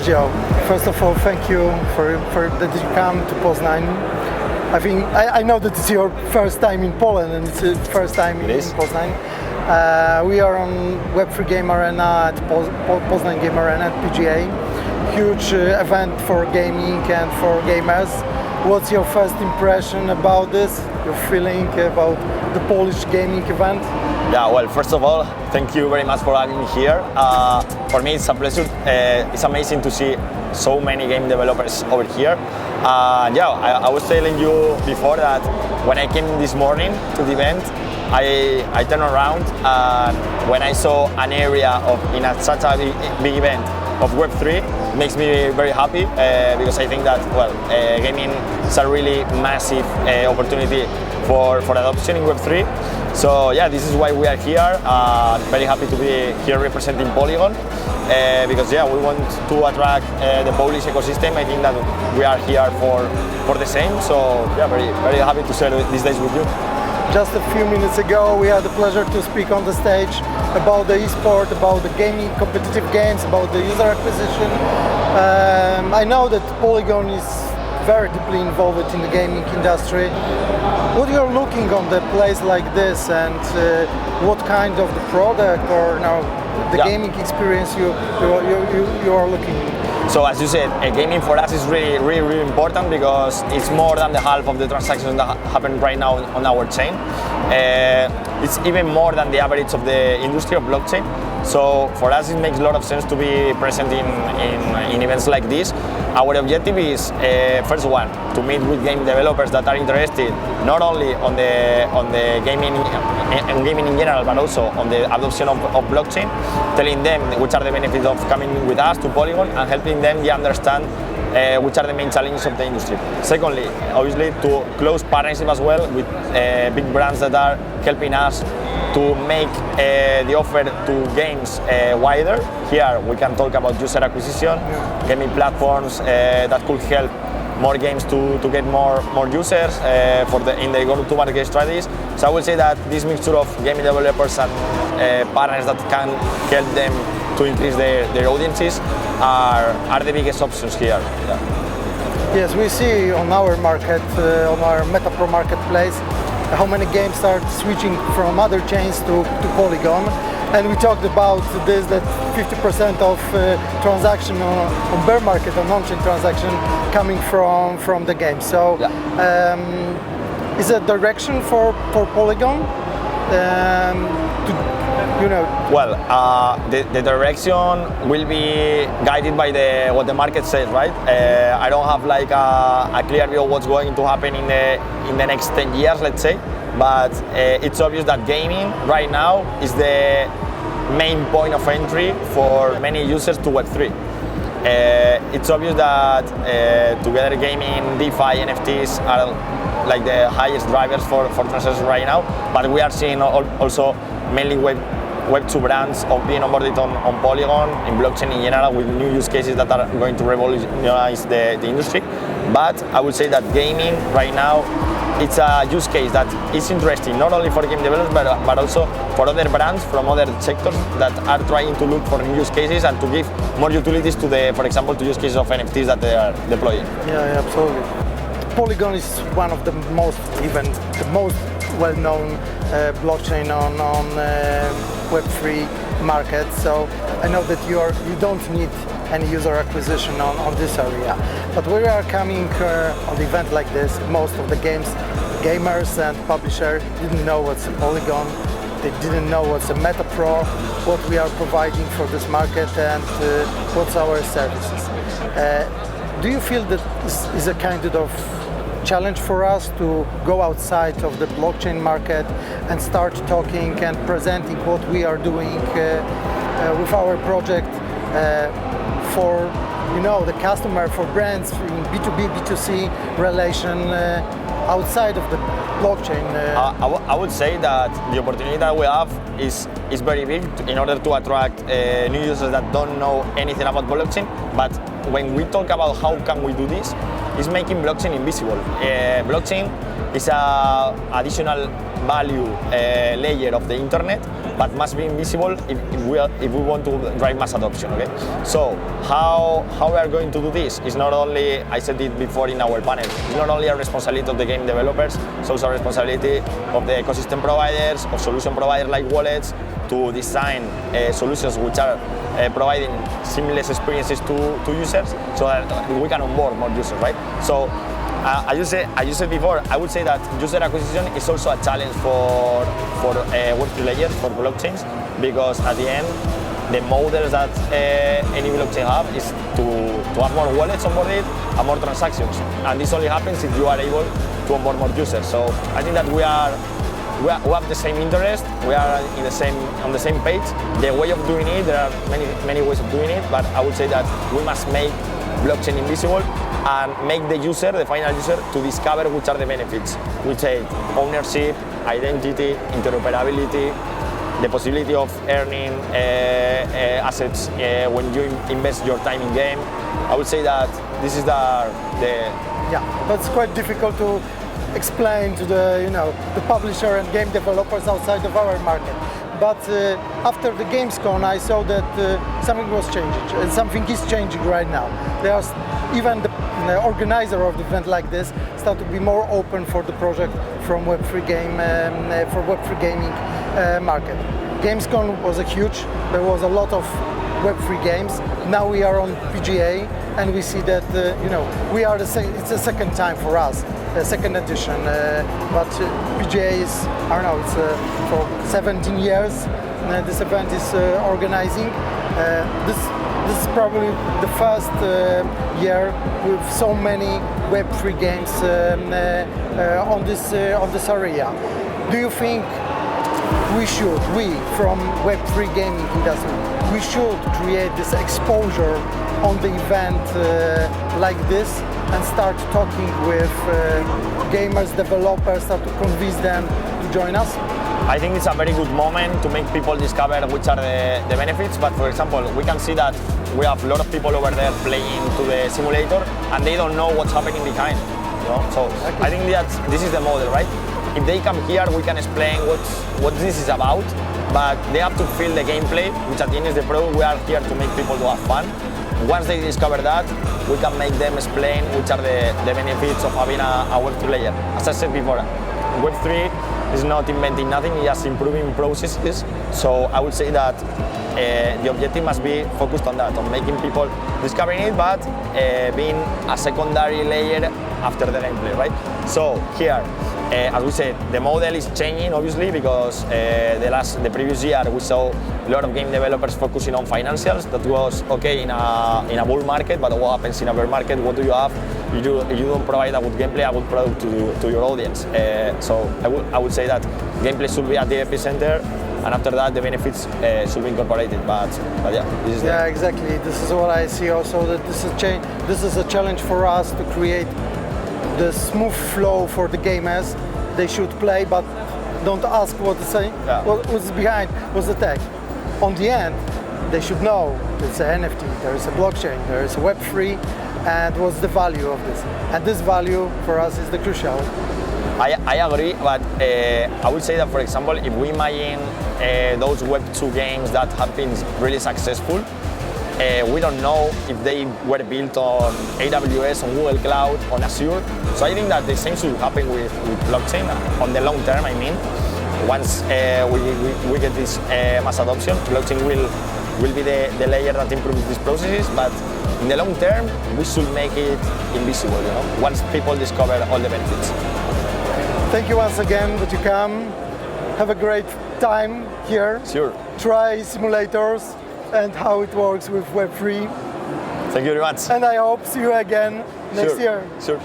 Sergio, first of all, thank you for that you come to Poznań. I know that it's your first time in Poland and it's the first time in Poznań. We are on Web3 Game Arena at Poznań Game Arena at PGA. Huge event for gaming and for gamers. What's your first impression about this? Your feeling about the Polish gaming event? Yeah, well, first of all, thank you very much for having me here. For me, it's a pleasure. It's amazing to see so many game developers over here. I was telling you before that when I came this morning to the event, I turned around and when I saw an area in such a big event of Web3, it makes me very happy because I think that, gaming is a really massive opportunity for adoption in Web3. So yeah, this is why we are here. Very happy to be here representing Polygon because we want to attract the Polish ecosystem. I think that we are here for the same. So yeah, very happy to share these days with you. Just a few minutes ago, we had the pleasure to speak on the stage about the e-sport, about the gaming, competitive games, about the user acquisition. I know that Polygon is very deeply involved in the gaming industry. What you're looking on the place like this, and what kind of the product or the gaming experience you are looking? So as you said, gaming for us is really important because it's more than the half of the transactions that happen right now on our chain. It's even more than the average of the industry of blockchain. So for us, it makes a lot of sense to be present in events like this. Our objective is, first one, to meet with game developers that are interested not only on the gaming and gaming in general, but also on the adoption of blockchain, telling them which are the benefits of coming with us to Polygon and helping them understand which are the main challenges of the industry. Secondly, obviously to close partnership as well with big brands that are helping us to make the offer to games wider. Here we can talk about user acquisition, gaming platforms that could help more games to get more users in the go-to-market strategies. So I will say that this mixture of gaming developers and partners that can help them to increase their audiences are the biggest options here. Yeah. Yes, we see on our market, on our metapro marketplace, how many games start switching from other chains to Polygon. And we talked about this, that 50% of transaction on bear market, on on-chain transaction, coming from the game. So is a direction for Polygon? The direction will be guided by what the market says, right? I don't have like a clear view of what's going to happen in the next 10 years, let's say, but it's obvious that gaming right now is the main point of entry for many users to Web3. It's obvious that together gaming, DeFi, NFTs are like the highest drivers for transactions right now, but we are seeing also mainly Web2 brands being onboarded on Polygon, in blockchain in general, with new use cases that are going to revolutionize the industry. But I would say that gaming right now, it's a use case that is interesting, not only for game developers, but also for other brands from other sectors that are trying to look for new use cases and to give more utilities to for example, to use cases of NFTs that they are deploying. Yeah, absolutely. Polygon is one of the most well-known blockchain on Web3 market. So I know that you don't need any user acquisition on this area. But when we are coming on the event like this, most of the gamers and publishers didn't know what's a Polygon. They didn't know what's a metapro, what we are providing for this market, and what's our services. Do you feel that this is a kind of challenge for us to go outside of the blockchain market and start talking and presenting what we are doing with our project for the customer, for brands in B2B, B2C relation outside of the blockchain? I would say that the opportunity that we have is very big in order to attract new users that don't know anything about blockchain. But when we talk about how can we do this, it's making blockchain invisible. Blockchain is an additional value layer of the internet but must be invisible if we want to drive mass adoption. Okay, so how we are going to do this is not only, I said it before in our panel, it's not only a responsibility of the game developers, it's also a responsibility of the ecosystem providers, of solution providers like wallets, to design solutions which are providing seamless experiences to users, so that we can onboard more users, right? So as you said before, I would say that user acquisition is also a challenge for Web3 layers, for blockchains, because at the end, the models that any blockchain have is to have more wallets onboarded and more transactions, and this only happens if you are able to onboard more users. So I think that we have the same interest, we are on the same page. The way of doing it, there are many ways of doing it, but I would say that we must make blockchain invisible and make the user, the final user, to discover which are the benefits, which are ownership, identity, interoperability, the possibility of earning assets when you invest your time in game. I would say that this is the yeah, that's quite difficult to explain to the publisher and game developers outside of our market. But after the Gamescom, I saw that something was changing, and something is changing right now. Even the organizer of the event like this start to be more open for the project from Web3 gaming market. Gamescom was huge. There was a lot of Web3 games. Now we are on PGA, and we see that we are the same. It's the second time for us, the second edition. But PGA is, I don't know, it's for 17 years. This event is organizing. This is probably the first year with so many Web3 games on this area. Do you think we from Web3 gaming industry, we should create this exposure on the event like this and start talking with gamers, developers, start to convince them to join us? I think it's a very good moment to make people discover which are the benefits, but for example, we can see that we have a lot of people over there playing to the simulator and they don't know what's happening behind. So I think that this is the model, right? If they come here, we can explain what this is about, but they have to feel the gameplay, which at the end is the product. We are here to make people to have fun. Once they discover that, we can make them explain which are the benefits of having a Web3 layer. As I said before, Web3 is not inventing nothing, it's just improving processes. So I would say that the objective must be focused on that, on making people discovering it, but being a secondary layer after the gameplay, right? So here, as we said, the model is changing obviously because the previous year we saw a lot of game developers focusing on financials. That was okay in a bull market, but what happens in a bear market? What do you have? You don't provide a good gameplay, a good product to your audience. So I would say that gameplay should be at the epicenter, and after that the benefits should be incorporated. But yeah, this is exactly. This is what I see also, that this is a challenge for us to create the smooth flow for the gamers. They should play, but don't ask what to say. Yeah. What's behind? What's the tech? On the end, they should know it's an NFT, there is a blockchain, there is a Web3, and what's the value of this? And this value for us is the crucial. I agree, but I would say that, for example, if we imagine those Web2 games that have been really successful, we don't know if they were built on AWS, on Google Cloud, on Azure. So I think that the same should happen with blockchain on the long term. I mean, once we get this mass adoption, blockchain will be the layer that improves these processes. But in the long term, we should make it invisible. Once people discover all the benefits. Thank you once again that you come. Have a great time here. Sure. Try simulators and how it works with Web3. Thank you very much. And I hope see you again next year. Sure.